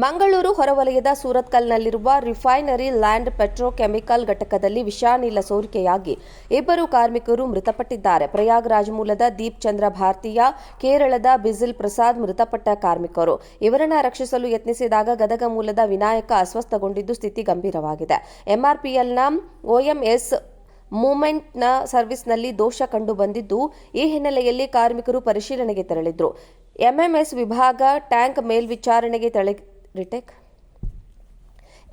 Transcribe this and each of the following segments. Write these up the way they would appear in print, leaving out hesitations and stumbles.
ಮಂಗಳೂರು ಹೊರವಲಯದ ಸೂರತ್ಕಲ್ನಲ್ಲಿರುವ refinery land petrochemical ಘಟಕದಲ್ಲಿ ವಿಷಾನಿಲ ಸೋರಿಕೆಯಾಗಿ ಇಬ್ಬರು ಕಾರ್ಮಿಕರು ಮೃತಪಟ್ಟಿದ್ದಾರೆ. ಪ್ರಯಾಗ್ರಾಜ್ ಮೂಲದ ದೀಪ್ ಚಂದ್ರ ಭಾರತೀಯ, ಕೇರಳದ ಬಿಜಿಲ್ ಪ್ರಸಾದ್ ಮೃತಪಟ್ಟ ಕಾರ್ಮಿಕರು. ಇವರನ್ನು ರಕ್ಷಿಸಲು ಯತ್ನಿಸಿದಾಗ ಗದಗ ಮೂಲದ ವಿನಾಯಕ ಅಸ್ವಸ್ಥಗೊಂಡಿದ್ದು ಸ್ಥಿತಿ ಗಂಭೀರವಾಗಿದೆ. ಎಂಆರ್ಪಿಎಲ್ನ OMS ಮೂವ್ಮೆಂಟ್ನ ಸರ್ವಿಸ್ನಲ್ಲಿ ದೋಷ ಕಂಡು ಬಂದಿದ್ದು, ಈ ಹಿನ್ನೆಲೆಯಲ್ಲಿ ಕಾರ್ಮಿಕರು ಪರಿಶೀಲನೆಗೆ ತೆರಳಿದ್ರು. MMS ವಿಭಾಗ ಟ್ಯಾಂಕ್ ಮೇಲ್ವಿಚಾರಣೆಗೆ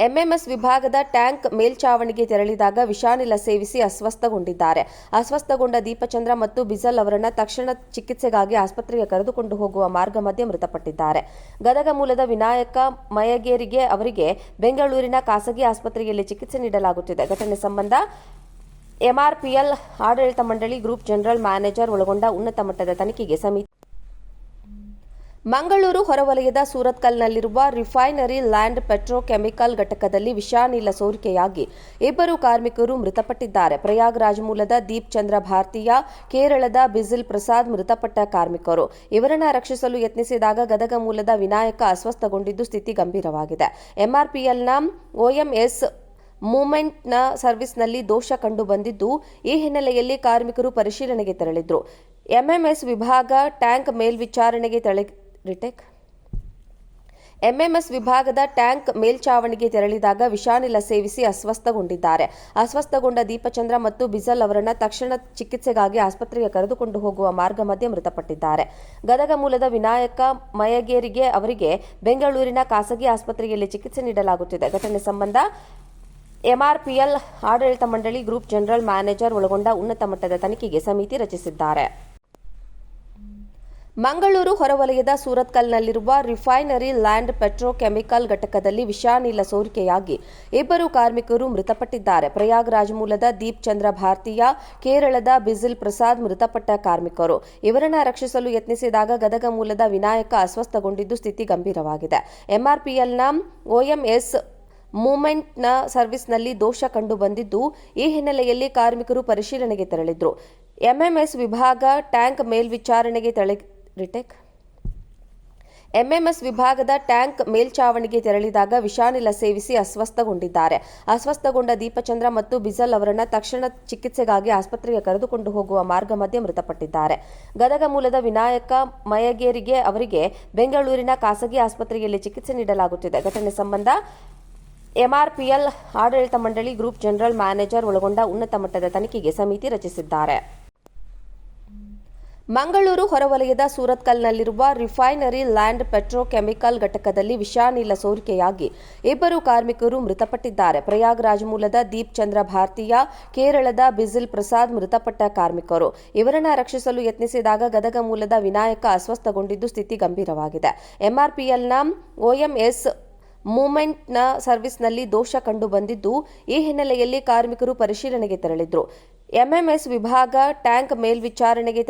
ಎಂಎಂಎಸ್ ವಿಭಾಗದ ಟ್ಯಾಂಕ್ ಮೇಲ್ಚಾವಣಿಗೆ ತೆರಳಿದಾಗ ವಿಷಾನಿಲ ಸೇವಿಸಿ ಅಸ್ವಸ್ಥಗೊಂಡಿದ್ದಾರೆ. ಅಸ್ವಸ್ಥಗೊಂಡ ದೀಪಚಂದ್ರ ಮತ್ತು ಬಿಜಲ್ ಅವರನ್ನು ತಕ್ಷಣ ಚಿಕಿತ್ಸೆಗಾಗಿ ಆಸ್ಪತ್ರೆಗೆ ಕರೆದುಕೊಂಡು ಹೋಗುವ ಮಾರ್ಗ ಮಧ್ಯೆ ಮೃತಪಟ್ಟಿದ್ದಾರೆ. ಗದಗ ಮೂಲದ ವಿನಾಯಕ ಮಯಗೇರಿಗೆ ಅವರಿಗೆ ಬೆಂಗಳೂರಿನ ಖಾಸಗಿ ಆಸ್ಪತ್ರೆಯಲ್ಲಿ ಚಿಕಿತ್ಸೆ ನೀಡಲಾಗುತ್ತಿದೆ. ಘಟನೆ ಸಂಬಂಧ MRPL ಆಡಳಿತ ಮಂಡಳಿ, ಗ್ರೂಪ್ ಜನರಲ್ ಮ್ಯಾನೇಜರ್ ಒಳಗೊಂಡ ಉನ್ನತ ಮಟ್ಟದ ತನಿಖೆಗೆ ಸಮಿತಿ. ಮಂಗಳೂರು ಹೊರವಲಯದ ಸೂರತ್ಕಲ್ನಲ್ಲಿರುವ ರಿಫೈನರಿ ಲ್ಯಾಂಡ್ ಪೆಟ್ರೋಕೆಮಿಕಲ್ ಘಟಕದಲ್ಲಿ ವಿಷಾನಿಲ ಸೋರಿಕೆಯಾಗಿ ಇಬ್ಬರು ಕಾರ್ಮಿಕರು ಮೃತಪಟ್ಟಿದ್ದಾರೆ. ಪ್ರಯಾಗ್ರಾಜ್ ಮೂಲದ ದೀಪ್ ಚಂದ್ರ ಭಾರತೀಯ, ಕೇರಳದ ಬಿಜಿಲ್ ಪ್ರಸಾದ್ ಮೃತಪಟ್ಟ ಕಾರ್ಮಿಕರು. ಇವರನ್ನು ರಕ್ಷಿಸಲು ಯತ್ನಿಸಿದಾಗ ಗದಗ ಮೂಲದ ವಿನಾಯಕ ಅಸ್ವಸ್ಥಗೊಂಡಿದ್ದು ಸ್ಥಿತಿ ಗಂಭೀರವಾಗಿದೆ. ಎಂಆರ್ಪಿಎಲ್ನ OMS ಮೂವ್ಮೆಂಟ್ನ ಸರ್ವಿಸ್ನಲ್ಲಿ ದೋಷ ಕಂಡು ಬಂದಿದ್ದು, ಈ ಹಿನ್ನೆಲೆಯಲ್ಲಿ ಕಾರ್ಮಿಕರು ಪರಿಶೀಲನೆಗೆ ತೆರಳಿದ್ರು. MMS ವಿಭಾಗ ಟ್ಯಾಂಕ್ ಮೇಲ್ವಿಚಾರಣೆಗೆ MMS ವಿಭಾಗದ ಟ್ಯಾಂಕ್ ಮೇಲ್ಚಾವಣಿಗೆ ತೆರಳಿದಾಗ ವಿಷಾನಿಲ ಸೇವಿಸಿ ಅಸ್ವಸ್ಥಗೊಂಡಿದ್ದಾರೆ. ಅಸ್ವಸ್ಥಗೊಂಡ ದೀಪಚಂದ್ರ ಮತ್ತು ಬಿಜಲ್ ಅವರನ್ನು ತಕ್ಷಣ ಚಿಕಿತ್ಸೆಗಾಗಿ ಆಸ್ಪತ್ರೆಗೆ ಕರೆದುಕೊಂಡು ಹೋಗುವ ಮಾರ್ಗ ಮಧ್ಯೆ ಮೃತಪಟ್ಟಿದ್ದಾರೆ. ಗದಗ ಮೂಲದ ವಿನಾಯಕ ಮಯಗೇರಿಗೆ ಅವರಿಗೆ ಬೆಂಗಳೂರಿನ ಖಾಸಗಿ ಆಸ್ಪತ್ರೆಯಲ್ಲಿ ಚಿಕಿತ್ಸೆ ನೀಡಲಾಗುತ್ತಿದೆ. ಘಟನೆ ಸಂಬಂಧ MRPL ಆಡಳಿತ ಮಂಡಳಿ, ಗ್ರೂಪ್ ಜನರಲ್ ಮ್ಯಾನೇಜರ್ ಒಳಗೊಂಡ ಉನ್ನತ ಮಟ್ಟದ ತನಿಖೆಗೆ ಸಮಿತಿ ರಚಿಸಿದ್ದಾರೆ. ಮಂಗಳೂರು ಹೊರವಲಯದ ಸೂರತ್ಕಲ್ನಲ್ಲಿರುವ ರಿಫೈನರಿ ಲ್ಯಾಂಡ್ ಪೆಟ್ರೋಕೆಮಿಕಲ್ ಘಟಕದಲ್ಲಿ ವಿಷಾನಿಲ ಸೋರಿಕೆಯಾಗಿ ಇಬ್ಬರು ಕಾರ್ಮಿಕರು ಮೃತಪಟ್ಟಿದ್ದಾರೆ. ಪ್ರಯಾಗ್ರಾಜ್ ಮೂಲದ ದೀಪ್ ಚಂದ್ರ ಭಾರತೀಯ, ಕೇರಳದ ಬಿಜಿಲ್ ಪ್ರಸಾದ್ ಮೃತಪಟ್ಟ ಕಾರ್ಮಿಕರು. ಇವರನ್ನು ರಕ್ಷಿಸಲು ಯತ್ನಿಸಿದಾಗ ಗದಗ ಮೂಲದ ವಿನಾಯಕ ಅಸ್ವಸ್ಥಗೊಂಡಿದ್ದು ಸ್ಥಿತಿ ಗಂಭೀರವಾಗಿದೆ. MRPLನ OMS ಮೂವ್ಮೆಂಟ್ನ ಸರ್ವಿಸ್ನಲ್ಲಿ ದೋಷ ಕಂಡು ಬಂದಿದ್ದು, ಈ ಹಿನ್ನೆಲೆಯಲ್ಲಿ ಕಾರ್ಮಿಕರು ಪರಿಶೀಲನೆಗೆ ತೆರಳಿದ್ರು. MMS ವಿಭಾಗ ಟ್ಯಾಂಕ್ ಮೇಲ್ವಿಚಾರಣೆಗೆ MMS ವಿಭಾಗದ ಟ್ಯಾಂಕ್ ಮೇಲ್ಚಾವಣಿಗೆ ತೆರಳಿದಾಗ ವಿಷಾನಿಲ ಸೇವಿಸಿ ಅಸ್ವಸ್ಥಗೊಂಡಿದ್ದಾರೆ. ಅಸ್ವಸ್ಥಗೊಂಡ ದೀಪಚಂದ್ರ ಮತ್ತು ಬಿಜಲ್ ಅವರನ್ನು ತಕ್ಷಣ ಚಿಕಿತ್ಸೆಗಾಗಿ ಆಸ್ಪತ್ರೆಗೆ ಕರೆದುಕೊಂಡು ಹೋಗುವ ಮಾರ್ಗ ಮಧ್ಯೆ ಮೃತಪಟ್ಟಿದ್ದಾರೆ. ಗದಗ ಮೂಲದ ವಿನಾಯಕ ಮಯಗೇರಿಗೆ ಅವರಿಗೆ ಬೆಂಗಳೂರಿನ ಖಾಸಗಿ ಆಸ್ಪತ್ರೆಯಲ್ಲಿ ಚಿಕಿತ್ಸೆ ನೀಡಲಾಗುತ್ತಿದೆ. ಘಟನೆ ಸಂಬಂಧ MRPL ಆಡಳಿತ ಮಂಡಳಿ, ಗ್ರೂಪ್ ಜನರಲ್ ಮ್ಯಾನೇಜರ್ ಒಳಗೊಂಡ ಉನ್ನತ ಮಟ್ಟದ ತನಿಖೆಗೆ ಸಮಿತಿ ರಚಿಸಿದ್ದಾರೆ. ಮಂಗಳೂರು ಹೊರವಲಯದ ಸೂರತ್ಕಲ್ನಲ್ಲಿರುವ ರಿಫೈನರಿ ಲ್ಯಾಂಡ್ ಪೆಟ್ರೋಕೆಮಿಕಲ್ ಘಟಕದಲ್ಲಿ ವಿಷಾನಿಲ ಸೋರಿಕೆಯಾಗಿ ಇಬ್ಬರು ಕಾರ್ಮಿಕರು ಮೃತಪಟ್ಟಿದ್ದಾರೆ. ಪ್ರಯಾಗ್ರಾಜ್ ಮೂಲದ ದೀಪ್ ಚಂದ್ರ ಭಾರತೀಯ, ಕೇರಳದ ಬಿಜಿಲ್ ಪ್ರಸಾದ್ ಮೃತಪಟ್ಟ ಕಾರ್ಮಿಕರು. ಇವರನ್ನು ರಕ್ಷಿಸಲು ಯತ್ನಿಸಿದಾಗ ಗದಗ ಮೂಲದ ವಿನಾಯಕ ಅಸ್ವಸ್ಥಗೊಂಡಿದ್ದು ಸ್ಥಿತಿ ಗಂಭೀರವಾಗಿದೆ. MRPLನ OMS ಮೂವ್ಮೆಂಟ್ನ ಸರ್ವಿಸ್ನಲ್ಲಿ ದೋಷ ಕಂಡು ಬಂದಿದ್ದು, ಈ ಹಿನ್ನೆಲೆಯಲ್ಲಿ ಕಾರ್ಮಿಕರು ಪರಿಶೀಲನೆಗೆ ತೆರಳಿದ್ರು. MMS ವಿಭಾಗ ಟ್ಯಾಂಕ್ ಮೇಲ್ವಿಚಾರಣೆಗೆ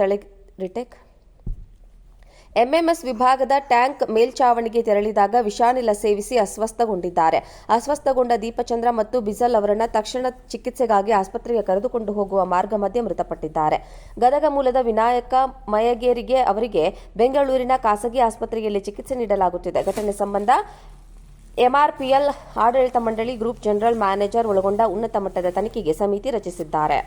MMS ವಿಭಾಗದ ಟ್ಯಾಂಕ್ ಮೇಲ್ಚಾವಣಿಗೆ ತೆರಳಿದಾಗ ವಿಷಾನಿಲ ಸೇವಿಸಿ ಅಸ್ವಸ್ಥಗೊಂಡಿದ್ದಾರೆ. ಅಸ್ವಸ್ಥಗೊಂಡ ದೀಪಚಂದ್ರ ಮತ್ತು ಬಿಜಲ್ ಅವರನ್ನು ತಕ್ಷಣ ಚಿಕಿತ್ಸೆಗಾಗಿ ಆಸ್ಪತ್ರೆಗೆ ಕರೆದುಕೊಂಡು ಹೋಗುವ ಮಾರ್ಗ ಮಧ್ಯೆ ಮೃತಪಟ್ಟಿದ್ದಾರೆ. ಗದಗ ಮೂಲದ ವಿನಾಯಕ ಮಯಗೇರಿಗೆ ಅವರಿಗೆ ಬೆಂಗಳೂರಿನ ಖಾಸಗಿ ಆಸ್ಪತ್ರೆಯಲ್ಲಿ ಚಿಕಿತ್ಸೆ ನೀಡಲಾಗುತ್ತಿದೆ. ಘಟನೆ ಸಂಬಂಧ MRPL ಆಡಳಿತ ಮಂಡಳಿ, ಗ್ರೂಪ್ ಜನರಲ್ ಮ್ಯಾನೇಜರ್ ಒಳಗೊಂಡ ಉನ್ನತ ಮಟ್ಟದ ತನಿಖೆಗೆ ಸಮಿತಿ ರಚಿಸಿದ್ದಾರೆ.